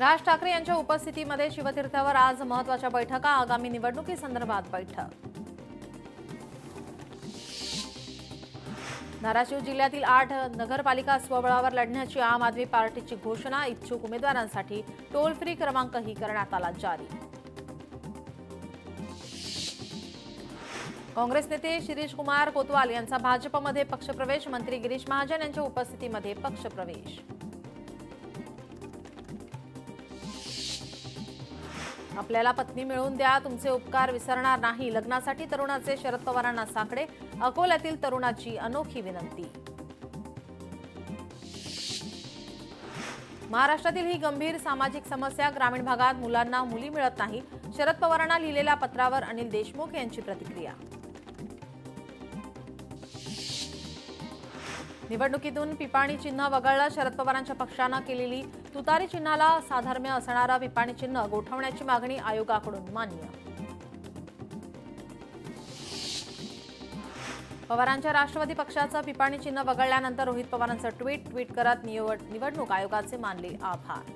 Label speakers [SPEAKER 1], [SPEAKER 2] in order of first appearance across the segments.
[SPEAKER 1] राज ठाकरे यांच्या उपस्थितीमध्ये शिवतीर्थावर आज महत्त्वाच्या बैठका, आगामी निवडणुकीसंदर्भात बैठक। धाराशिव जिल्ह्यातील 8 नगरपालिका स्वबळावर लढण्याची आम आदमी पार्टीची घोषणा, इच्छुक उमेदवारांसाठी टोल फ्री क्रमांकही करण्यात आला जारी। काँग्रेस नेते शिरीष कुमार कोतवाल यांचा भाजपमध्ये पक्षप्रवेश, मंत्री गिरीश महाजन यांच्या उपस्थितीमध्ये पक्षप्रवेश। आपल्याला पत्नी मिळवून द्या, तुमचे उपकार विसरणार नाही, लग्नासाठी तरुणाचे शरद पवारांना साकडे, अकोल्यातील तरुणाची अनोखी विनंती। महाराष्ट्रातील ही गंभीर सामाजिक समस्या, ग्रामीण भागात मुलांना मुली मिळत नाही, शरद पवारांना लिहिलेल्या पत्रावर अनिल देशमुख यांची प्रतिक्रिया। निवडणुकीतून पिपाणी चिन्ह वगळलं, शरद पवारांच्या पक्षानं केलेली तुतारी चिन्हाला साधर्म्य असणारं पिपाणी चिन्ह गोठवण्याची मागणी आयोगाकडून मान्य। पवारांच्या राष्ट्रवादी पक्षाचं पिपाणी चिन्ह वगळल्यानंतर रोहित पवारांचं ट्विट करत निवडणूक आयोगाचे मानले आभार।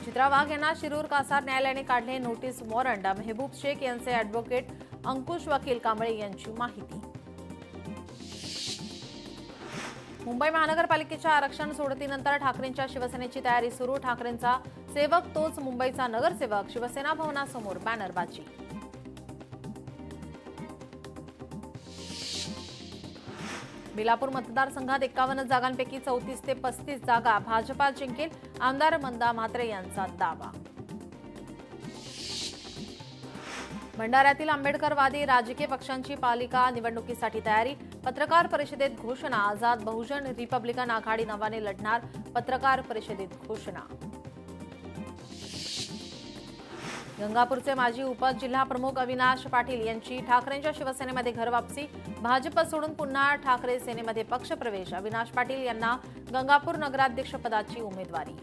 [SPEAKER 1] चित्रा वाघ यांना शिरूर कासार न्यायालयाने काढले नोटीस वॉरंट, मेहबूब शेख यांचे ॲडव्होकेट अंकुश वकील कांबळे यांची माहिती। मुंबई महानगरपालिकेच्या आरक्षण सोडतीनंतर ठाकरेंच्या शिवसेनेची तयारी सुरू, ठाकरेंचा सेवक तोच मुंबईचा नगरसेवक, शिवसेना भवनासमोर बॅनरबाजी। बेलापूर मतदारसंघात 51 जागांपैकी 34 ते 35 जागा भाजपा जिंकेल, आमदार मंदा म्हात्रे यांचा दावा। भंडाऱ्यातील आंबेडकरवादी राजकीय पक्षांची पालिका निवडणुकीसाठी तयारी, पत्रकार परिषदेत घोषणा, आझाद बहुजन रिपब्लिकन आघाडी नावाने लढणार, पत्रकार परिषदेत घोषणा। गंगापूरचे माजी उपजिल्हाप्रमुख अविनाश पाटील यांची ठाकरेंच्या शिवसेनेमध्ये घरवापसी, भाजप सोडून पुन्हा ठाकरे सेनेमध्ये पक्षप्रवेश, अविनाश पाटील यांना गंगापूर नगराध्यक्षपदाची उमेदवारी।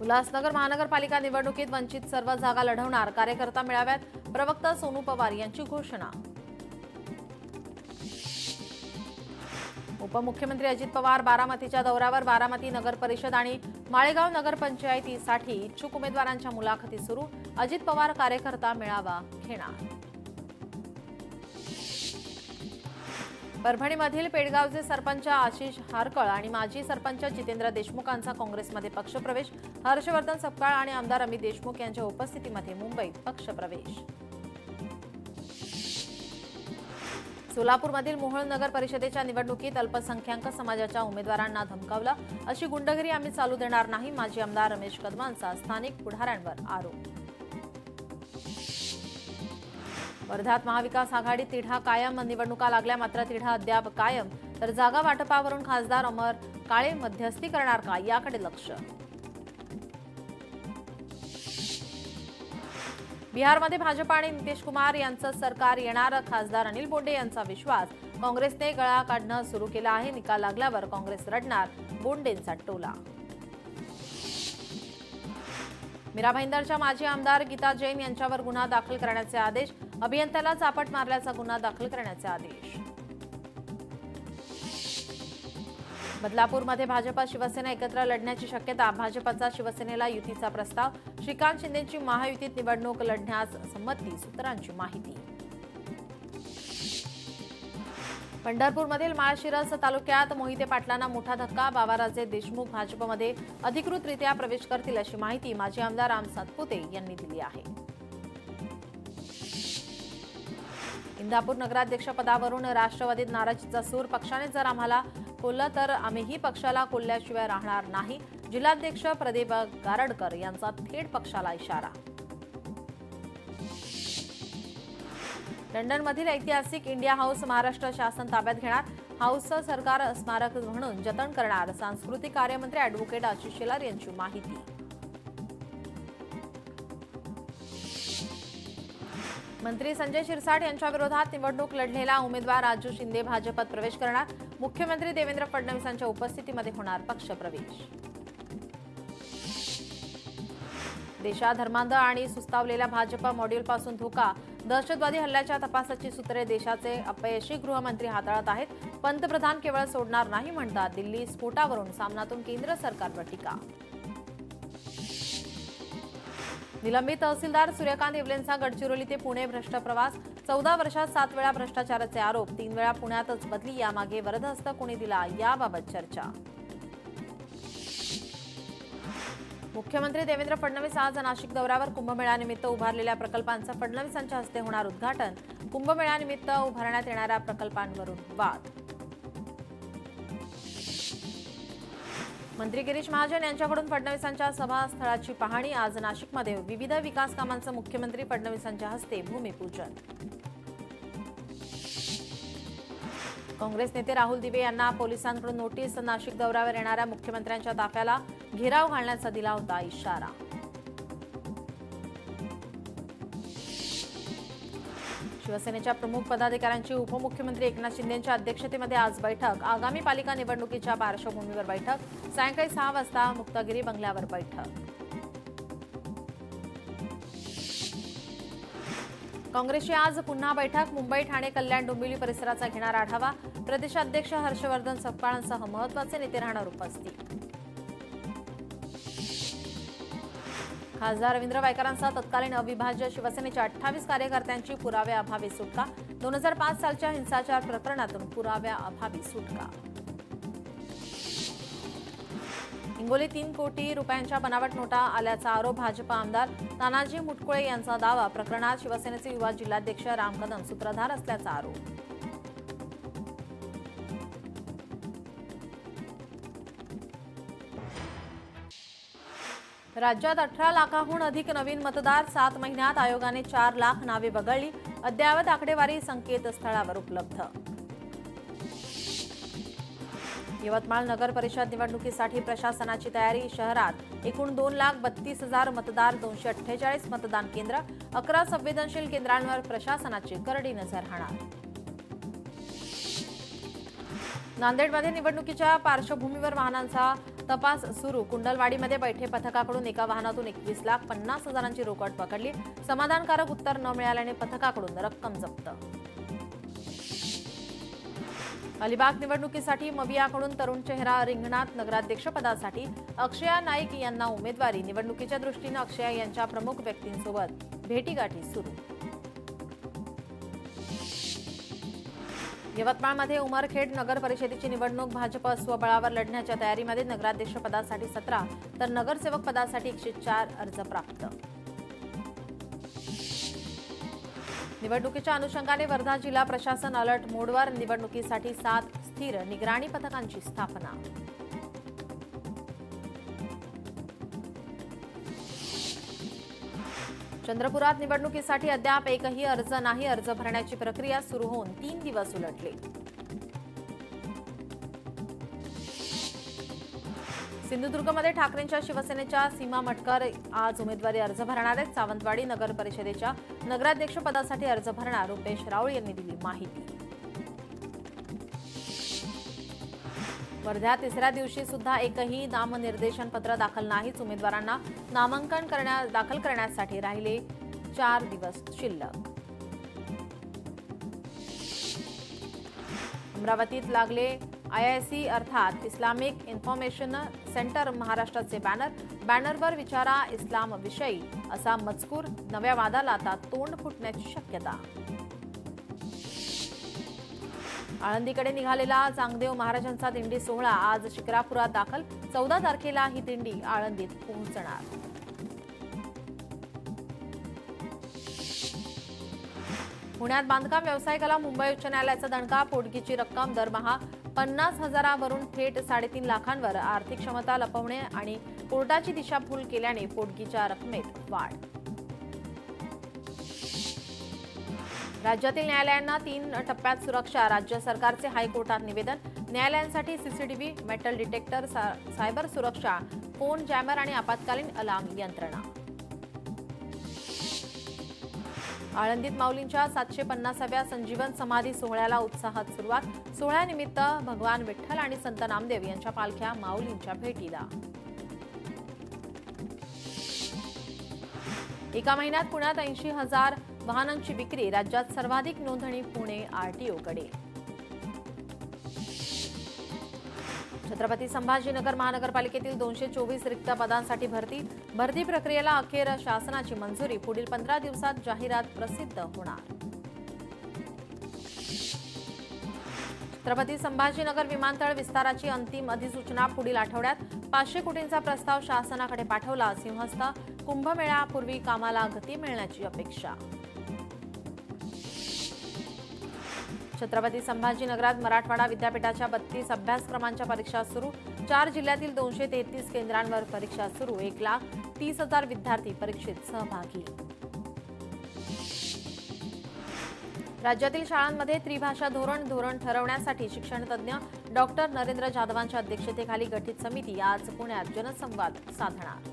[SPEAKER 1] उल्हासनगर महानगरपालिका निवडणुकीत वंचित सर्व जागा लढवणार, कार्यकर्ता मेळाव्यात प्रवक्ता सोनू पवार यांची घोषणा। उपमुख्यमंत्री अजित पवार बारामतीच्या दौऱ्यावर, बारामती नगर परिषद आणि माळेगाव नगरपंचायतीसाठी इच्छुक उमेदवारांच्या मुलाखती सुरू, अजित पवार कार्यकर्ता मेळावा घेणार। परभणीमधील पेडगावचे सरपंच आशिष हारकळ आणि माजी सरपंच जितेंद्र देशमुखांचा काँग्रेसमध्ये पक्षप्रवेश, हर्षवर्धन सपकाळ आणि आमदार अमित देशमुख यांच्या उपस्थितीमध्ये मुंबईत पक्षप्रवेश। सोलापूरमधील मोहोळ नगर परिषदेच्या निवडणुकीत अल्पसंख्याक समाजाच्या उमेदवारांना धमकावलं, अशी गुंडगिरी आम्ही चालू देणार नाही, माजी आमदार रमेश कदमांचा स्थानिक पुढाऱ्यांवर आरोप। वर्ध्यात महाविकास आघाडी तिढा कायम, निवडणुका लागल्या मात्र तिढा अद्याप कायम, तर जागा वाटपावरून खासदार अमर काळे मध्यस्थी करणार का, याकडे लक्ष। बिहारमध्ये भाजप आणि नितीश कुमार यांचं सरकार येणार, खासदार अनिल बोंडे यांचा विश्वास, काँग्रेसने गळा काढणं सुरू केलं आहे, निकाल लागल्यावर काँग्रेस रडणार, बोंडेंचा टोला। मीरा भाईंदरच्या माजी आमदार गीता जैन यांच्यावर गुन्हा दाखल करण्याचे आदेश, अभियंत्याला चापट मारल्याचा गुन्हा दाखल करण्याचे आदेश। बदलापूरमध्ये भाजप शिवसेना एकत्र लढण्याची शक्यता, भाजपचा शिवसेनेला युतीचा प्रस्ताव, श्रीकांत शिंदेची महायुतीत निवडणूक लढण्यास संमती, सूत्रांची माहिती। पंढरपूरमधील माळशिरस तालुक्यात मोहिते पाटलांना मोठा धक्का, बाबाराजे देशमुख भाजपमध्ये अधिकृतरित्या प्रवेश करतील अशी माहिती माजी आमदार राम सातपुते यांनी दिली आहे। इंदापूर नगराध्यक्षपदावरून राष्ट्रवादीत नाराजीचा सूर, पक्षाने जर आम्हाला कोल्लं तर आम्हीही पक्षाला कोल्ल्याशिवाय राहणार नाही, जिल्हाध्यक्ष प्रदीप गारडकर यांचा थेट पक्षाला इशारा। लंडनमधील ऐतिहासिक इंडिया हाऊस महाराष्ट्र शासन ताब्यात घेणार, हाऊसचं सरकार स्मारक म्हणून जतन करणार, सांस्कृतिक कार्यमंत्री ॲडव्होकेट आशिष शेलार यांची माहिती। मंत्री संजय शिरसाट यांच्या विरोधात निवडणूक लढलेला उमेदवार राजू शिंदे भाजपात प्रवेश करणार, मुख्यमंत्री देवेंद्र फडणवीसांच्या उपस्थितीमध्ये होणार पक्षप्रवेश। देशात धर्मांध आणि सुस्तावलेल्या भाजप मॉड्यूलपासून धोका, दहशतवादी हल्ल्याच्या तपासाची सूत्रे देशाचे अपयशी गृहमंत्री हाताळत आहेत. पंतप्रधान केवळ सोडणार नाही म्हणतात. दिल्ली स्फोटावरून सामनातून केंद्र सरकारवर टीका. निलंबित तहसीलदार सूर्यकांत येवलेंचा गडचिरोली ते पुणे भ्रष्ट प्रवास, 14 वर्षात 7 वेळा भ्रष्टाचाराचे आरोप, 3 वेळा पुण्यातच बदली. यामागे वरदहस्त कोणी दिला, याबाबत चर्चा. मुख्यमंत्री देवेंद्र फडणवीस आज नाशिक दौऱ्यावर. कुंभमेळ्यानिमित्त उभारलेल्या प्रकल्पांचं फडणवीसांच्या हस्ते होणार उद्घाटन. कुंभमेळ्यानिमित्त उभारण्यात येणाऱ्या प्रकल्पांवरून वाद. मंत्री गिरीश महाजन यांच्याकडून फडणवीसांच्या सभास्थळाची पाहणी. आज नाशिकमध्ये विविध विकास कामांचं मुख्यमंत्री फडणवीसांच्या हस्ते भूमिपूजन. काँग्रेस नेते राहुल दिवे यांना पोलिसांकडून नोटीस. नाशिक दौऱ्यावर येणाऱ्या मुख्यमंत्र्यांच्या ताफ्याला घेराव घालण्याचा दिला होता इशारा. शिवसेनेच्या प्रमुख पदाधिकाऱ्यांची उपमुख्यमंत्री एकनाथ शिंदेंच्या अध्यक्षतेमध्ये आज बैठक. आगामी पालिका निवडणुकीच्या पार्श्वभूमीवर बैठक. सायंकाळी 6 वाजता मुक्तागिरी बंगल्यावर बैठक. काँग्रेसची आज पुन्हा बैठक. मुंबई, ठाणे, कल्याण, डोंबिवली परिसराचा घेणार आढावा. प्रदेशाध्यक्ष हर्षवर्धन सपकाळांसह महत्त्वाचे नेते राहणार उपस्थित. खासदार रवींद्र वायकरांचा तत्कालीन अविभाज्य. शिवसेनेच्या 28 कार्यकर्त्यांची पुराव्याअभावी सुटका. 2005 सालच्या हिंसाचार प्रकरणातून पुराव्याअभावी सुटका. हिंगोली 3 कोटी रुपयांच्या बनावट नोटा आल्याचा आरोप. भाजप आमदार तानाजी मुटकुळे यांचा दावा. प्रकरणात शिवसेनेचे युवा जिल्हाध्यक्ष राम कदम सूत्रधार असल्याचा आरोप. राज्यात 18 लाखांहून अधिक नवीन मतदार. 7 महिन्यात आयोगाने 4 लाख नावे वगळली. अद्ययावत आकडेवारी संकेतस्थळावर उपलब्ध. यवतमाळ नगर परिषद निवडणुकीसाठी प्रशासनाची तयारी. शहरात एकूण 2,32,000 मतदार, 248 मतदान केंद्र, 11 संवेदनशील केंद्रांवर प्रशासनाची करडी नजर राहणार. नांदेडमध्ये निवडणुकीच्या पार्श्वभूमीवर वाहनांचा तपास सुरू. कुंडलवाडीमध्ये बैठे पथकाकडून एका वाहनातून 21,50,000ची रोकड पकडली. समाधानकारक उत्तर न मिळाल्याने पथकाकडून रक्कम जप्त. अलिबाग निवडणुकीसाठी मवियाकडून तरुण चेहरा रिंगणात. नगराध्यक्षपदासाठी अक्षया नाईक यांना उमेदवारी. निवडणुकीच्या दृष्टीने अक्षया यांच्या प्रमुख व्यक्तींसोबत भेटीगाठी सुरू. यवतमाळमध्ये उमरखेड नगर परिषदेची निवडणूक. भाजप स्वबळावर लढण्याच्या तयारीमध्ये. नगराध्यक्षपदासाठी 17 तर नगरसेवक पदासाठी 104 अर्ज प्राप्त. निवडणुकीच्या अनुषंगाने वर्धा जिल्हा प्रशासन अलर्ट मोडवर. निवडणुकीसाठी 7 स्थिर निगराणी पथकांची स्थापना. चंद्रपुरात निवडणुकीसाठी अद्याप एकही अर्ज नाही. अर्ज भरण्याची प्रक्रिया सुरू होऊन 3 दिवस उलटले. सिंधुदुर्गमध्ये ठाकरेंच्या शिवसेनेच्या सीमा मटकर आज उमेदवारी अर्ज भरणार आहेत. सावंतवाडी नगर परिषदेच्या नगराध्यक्षपदासाठी अर्ज भरणार. रुपेश राऊळ यांनी दिली माहिती. वर्ध्यात तिसऱ्या दिवशी सुद्धा एकही नामनिर्देशन पत्र दाखल नाहीच. उमेदवारांना नामांकन दाखल करण्यासाठी राहिले 4 दिवस शिल्लक. अमरावतीत लागले IIC अर्थात इस्लामिक इन्फॉर्मेशन सेंटर महाराष्ट्राचे बॅनरवर विचारा इस्लाम विषयी असा मजकूर. नव्या वादाला आता तोंड फुटण्याची शक्यता. आळंदीकडे निघालेला चांगदेव महाराजांचा दिंडी सोहळा आज शिक्रापुरात दाखल. 14 तारखेला ही दिंडी आळंदीत पोहोचणार. पुण्यात बांधकाम व्यावसायिकाला मुंबई उच्च न्यायालयाचा दणका. पोटगीची रक्कम दरमहा 50,000वरून थेट 3.5 लाखांवर. आर्थिक क्षमता लपवणे आणि कोर्टाची दिशाभूल केल्याने पोटगीच्या रकमेत वाढ. राज्यातील न्यायालयांना 3 टप्प्यात सुरक्षा. राज्य सरकारचे हायकोर्टात निवेदन. न्यायालयांसाठी CCTV, मेटल डिटेक्टर, सायबर सुरक्षा, फोन जॅमर आणि आपत्कालीन अलार्म यंत्रणा. आळंदीत माऊलींच्या 750व्या संजीवन समाधी सोहळ्याला उत्साहात सुरुवात. सोहळ्यानिमित्त भगवान विठ्ठल आणि संत नामदेव यांच्या पालख्या माऊलींच्या भेटीला. एका महिन्यात पुण्यात 80,000 वाहनांची विक्री, राज्यात सर्वाधिक नोंदणी पुणे आरटीओकडे. छत्रपती संभाजीनगर महानगरपालिकेतील 224 रिक्त पदांसाठी भरती प्रक्रियेला अखेर शासनाची मंजुरी. पुढील 15 दिवसात जाहिरात प्रसिद्ध होणार. छत्रपती संभाजीनगर विमानतळ विस्ताराची अंतिम अधिसूचना पुढील आठवड्यात. 500 कोटींचा प्रस्ताव शासनाकडे पाठवला. सिंहस्थ कुंभमेळ्यापूर्वी कामाला गती मिळण्याची अपेक्षा. छत्रपती संभाजीनगरात मराठवाडा विद्यापीठाच्या 32 अभ्यासक्रमांच्या परीक्षा सुरू. 4 जिल्ह्यातील 233 केंद्रांवर परीक्षा सुरू. 1,30,000 विद्यार्थी परीक्षेत सहभागी. राज्यातील शाळांमध्ये त्रिभाषा धोरण ठरवण्यासाठी शिक्षणतज्ञ डॉक्टर नरेंद्र जाधवांच्या अध्यक्षतेखाली गठीत समिती आज पुण्यात जनसंवाद साधणार.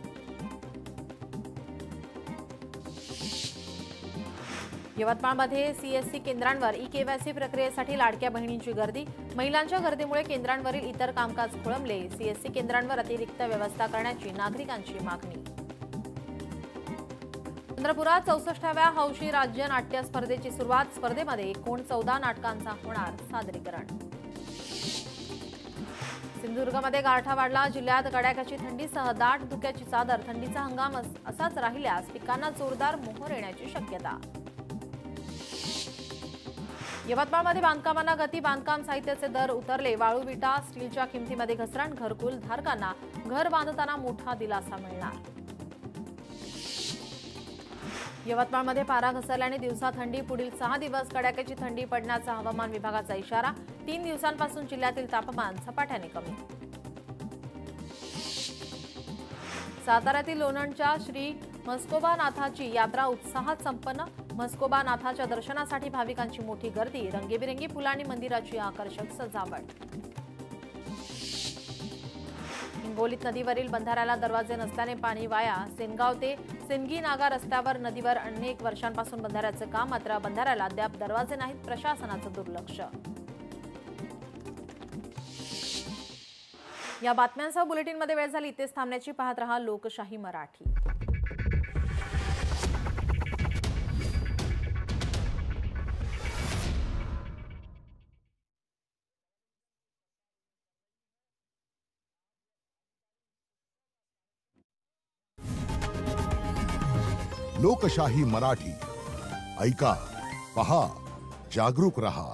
[SPEAKER 1] यवतमाळमध्ये सीएससी केंद्रांवर ई-केवायसी प्रक्रियेसाठी लाडक्या बहिणींची गर्दी. महिलांच्या गर्दीमुळे केंद्रांवरील इतर कामकाज खोळंबले. सीएससी केंद्रांवर अतिरिक्त व्यवस्था करण्याची नागरिकांची मागणी. चंद्रपुरात 64व्या हौशी राज्य नाट्य स्पर्धेची सुरुवात. स्पर्धेमध्ये एकूण 14 नाटकांचा होणार सादरीकरण. सिंधुदुर्गमध्ये गारठा वाढला. जिल्ह्यात कडाक्याची थंडीसह दाट धुक्याची चादर. थंडीचा हंगाम असाच राहिल्यास पिकांना जोरदार मोहर येण्याची शक्यता. यवतमाळमध्ये बांधकामांना गती. बांधकाम साहित्याचे दर उतरले. वाळू, विटा, स्टीलच्या किमतीमध्ये घसरण. घरकुल धारकांना घर बांधताना मोठा दिलासा मिळणार. यवतमाळमध्ये पारा घसरल्याने दिवसा थंडी. पुढील 6 दिवस कडाक्याची थंडी पडण्याचा हवामान विभागाचा इशारा. 3 दिवसांपासून जिल्ह्यातील तापमान झपाट्याने कमी. साताऱ्यातील लोणंदच्या श्री म्हस्कोबानाथाची यात्रा उत्साहात संपन्न. म्हस्कोबानाथाच्या दर्शनासाठी भाविकांची मोठी गर्दी. रंगीबिरंगी फुलांनी मंदिराची आकर्षक सजावट. हिंगोलीत नदीवरील बंधाऱ्याला दरवाजे नसल्याने पाणी वाया. सेनगाव ते सिंदगी नागा रस्त्यावर नदीवर अनेक वर्षांपासून बंधाऱ्याचं काम. मात्र बंधाऱ्याला अद्याप दरवाजे नाहीत. प्रशासनाचं दुर्लक्ष. या बातम्यांसह बुलेटिनमध्ये वेळ झाली. इथेच थांबण्याची. पाहत रहा लोकशाही मराठी.
[SPEAKER 2] लोकशाही मराठी ऐका, पहा, जागरूक रहा.